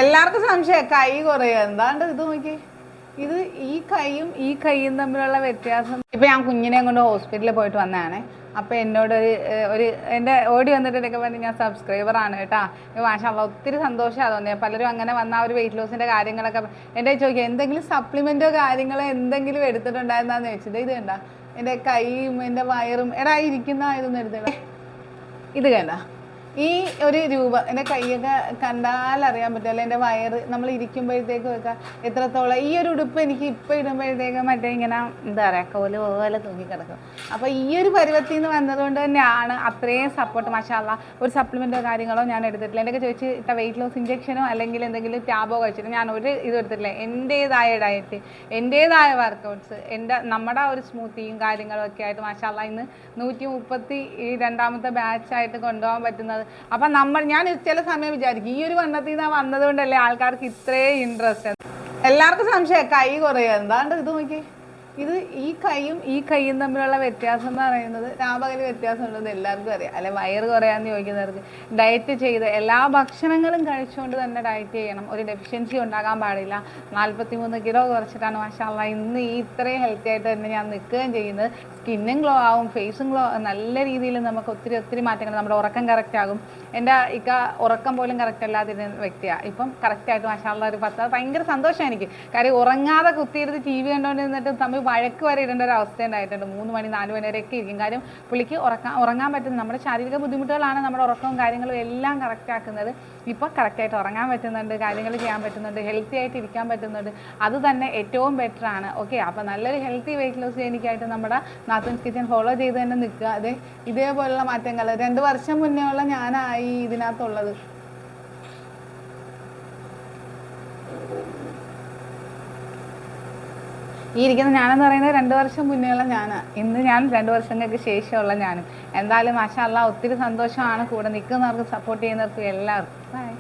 എല്ലാവർക്കും സംശയം കൈ കുറയുക എന്താണ്ട് ഇത് നോക്കി ഇത് ഈ കൈയും തമ്മിലുള്ള വ്യത്യാസം. ഇപ്പം ഞാൻ കുഞ്ഞിനെയും കൊണ്ട് ഹോസ്പിറ്റലിൽ പോയിട്ട് വന്നതാണ്. അപ്പോൾ എന്നോട് ഒരു എൻ്റെ ഓടി വന്നിട്ടൊക്കെ പറഞ്ഞ് ഞാൻ സബ്സ്ക്രൈബറാണ് കേട്ടോ. മാഷാഅല്ലാഹ് ഒത്തിരി സന്തോഷമാണ് തോന്നിയത്. പലരും അങ്ങനെ വന്ന ആ ഒരു വെയിറ്റ് ലോസിൻ്റെ കാര്യങ്ങളൊക്കെ എൻ്റെ ചോദിക്കുക എന്തെങ്കിലും സപ്ലിമെൻറ്റോ കാര്യങ്ങളോ എന്തെങ്കിലും എടുത്തിട്ടുണ്ടായിരുന്നാന്ന് ചോദിച്ചത്. ഇത് കണ്ട എൻ്റെ കൈയും എൻ്റെ വയറും എടാ ഇരിക്കുന്ന ഇതൊന്നും എടുത്തില്ല. ഇത് കണ്ട ഈ ഒരു രൂപ എൻ്റെ കൈയൊക്കെ കണ്ടാലറിയാൻ പറ്റുമല്ലോ എൻ്റെ വയറ് നമ്മൾ ഇരിക്കുമ്പോഴത്തേക്കും ഒക്കെ എത്രത്തോളം. ഈ ഒരു ഉടുപ്പ് എനിക്ക് ഇപ്പോൾ ഇടുമ്പോഴത്തേക്കും മറ്റേ ഇങ്ങനെ എന്താ പറയുക കോല് പോലെ തൂങ്ങിക്കിടക്കും. അപ്പോൾ ഈ ഒരു പരുവത്തിൽ നിന്ന് വന്നതുകൊണ്ട് തന്നെയാണ് അത്രയും സപ്പോർട്ട്. മാഷാഅല്ലാഹ് ഒരു സപ്ലിമെൻറ്റോ കാര്യങ്ങളോ ഞാൻ എടുത്തിട്ടില്ല. എൻ്റെ ചോദിച്ച് ഇട്ട വെയിറ്റ് ലോസ് ഇഞ്ചക്ഷനോ അല്ലെങ്കിൽ എന്തെങ്കിലും ടാബോ കഴിച്ചിട്ട് ഞാൻ ഒരു ഇത് എടുത്തിട്ടില്ല. എൻ്റേതായ ഡയറ്റ്, എൻ്റേതായ വർക്കൗട്ട്സ്, നമ്മുടെ ഒരു സ്മൂത്തിയും കാര്യങ്ങളും ഒക്കെ ആയിട്ട് മാഷാഅല്ലാഹ് ഇന്ന് 132ാമത്തെ ബാച്ചായിട്ട് കൊണ്ടുപോകാൻ പറ്റുന്നത്. അപ്പം ഞാൻ ചില സമയം വിചാരിക്കും ഈ ഒരു വണ്ണത്തിൽ നിന്ന് വന്നതുകൊണ്ടല്ലേ ആൾക്കാർക്ക് ഇത്രയും ഇൻട്രസ്റ്റ്. എല്ലാവർക്കും സംശയം കൈ കുറയുക എന്താണ്ട് ഇത് നോക്കി ഇത് ഈ കൈയും തമ്മിലുള്ള വ്യത്യാസം എന്ന് പറയുന്നത് രാപകല് വ്യത്യാസം ഉണ്ടെന്ന് എല്ലാവർക്കും അറിയാം. അല്ലെ വയറ് കുറയാന്ന് ചോദിക്കുന്നവർക്ക് ഡയറ്റ് ചെയ്ത് എല്ലാ ഭക്ഷണങ്ങളും കഴിച്ചുകൊണ്ട് തന്നെ ഡയറ്റ് ചെയ്യണം. ഒരു ഡെഫിഷ്യൻസി ഉണ്ടാകാൻ പാടില്ല. 43 കിലോ കുറച്ചിട്ടാണ് മാഷാഅല്ലാഹ് ഇന്ന് ഇത്രയും ഹെൽത്തി ആയിട്ട് തന്നെ ഞാൻ നിൽക്കുകയും ചെയ്യുന്നത്. സ്കിന്നും ഗ്ലോ ആവും, ഫേസും ഗ്ലോ നല്ല രീതിയിൽ നമുക്ക് ഒത്തിരി മാറ്റങ്ങൾ. നമ്മുടെ ഉറക്കം കറക്റ്റ് ആകും. എൻ്റെ ഉറക്കം പോലും കറക്റ്റ് അല്ലാതിരുന്ന വ്യക്തിയാണ്. ഇപ്പം കറക്റ്റായിട്ട് മാഷാഅല്ലാഹ് ഒരു 10 ഭയങ്കര സന്തോഷമാണ് എനിക്ക്. കാര്യം ഉറങ്ങാതെ കുത്തിയിരുന്ന് TV കണ്ടുകൊണ്ടിരുന്നിട്ട് തമ്മിൽ വഴക്ക് വരെ ഇടേണ്ട ഒരു അവസ്ഥ ഉണ്ടായിട്ടുണ്ട്. 3 മണി 4 മണി വരെയൊക്കെ ഇരിക്കും. കാര്യം പുള്ളിക്ക് ഉറങ്ങാൻ പറ്റുന്നത് നമ്മുടെ ശാരീരിക ബുദ്ധിമുട്ടുകളാണ് നമ്മുടെ ഉറക്കവും കാര്യങ്ങളും എല്ലാം കറക്റ്റ് ആക്കുന്നത്. ഇപ്പോൾ കറക്റ്റായിട്ട് ഉറങ്ങാൻ പറ്റുന്നുണ്ട്, കാര്യങ്ങൾ ചെയ്യാൻ പറ്റുന്നുണ്ട്, ഹെൽത്തി ആയിട്ട് ഇരിക്കാൻ പറ്റുന്നുണ്ട്. അത് തന്നെ ഏറ്റവും ബെറ്ററാണ്. ഓക്കെ, അപ്പോൾ നല്ലൊരു ഹെൽത്തി വെയിറ്റ് ലോസ് എനിക്കായിട്ട് നമ്മുടെ നാത്തൂൻസ് കിച്ചൻ ഫോളോ ചെയ്ത് തന്നെ നിൽക്കുക. അതെ ഇതേപോലുള്ള മാറ്റങ്ങൾ 2 വർഷം മുന്നേ ഉള്ള ഞാനായി ഇതിനകത്തുള്ളത്. ഈ ഇരിക്കുന്ന ഞാനെന്ന് പറയുന്നത് 2 വർഷം മുന്നേയുള്ള ഞാനാണ്. ഇന്ന് ഞാൻ 2 വർഷങ്ങൾക്ക് ശേഷമുള്ള ഞാനും. എന്തായാലും മാഷാഅല്ലാഹ് ഒത്തിരി സന്തോഷമാണ്. കൂടെ നിൽക്കുന്നവർക്കും സപ്പോർട്ട് ചെയ്യുന്നവർക്കും എല്ലാവർക്കും. ബൈ.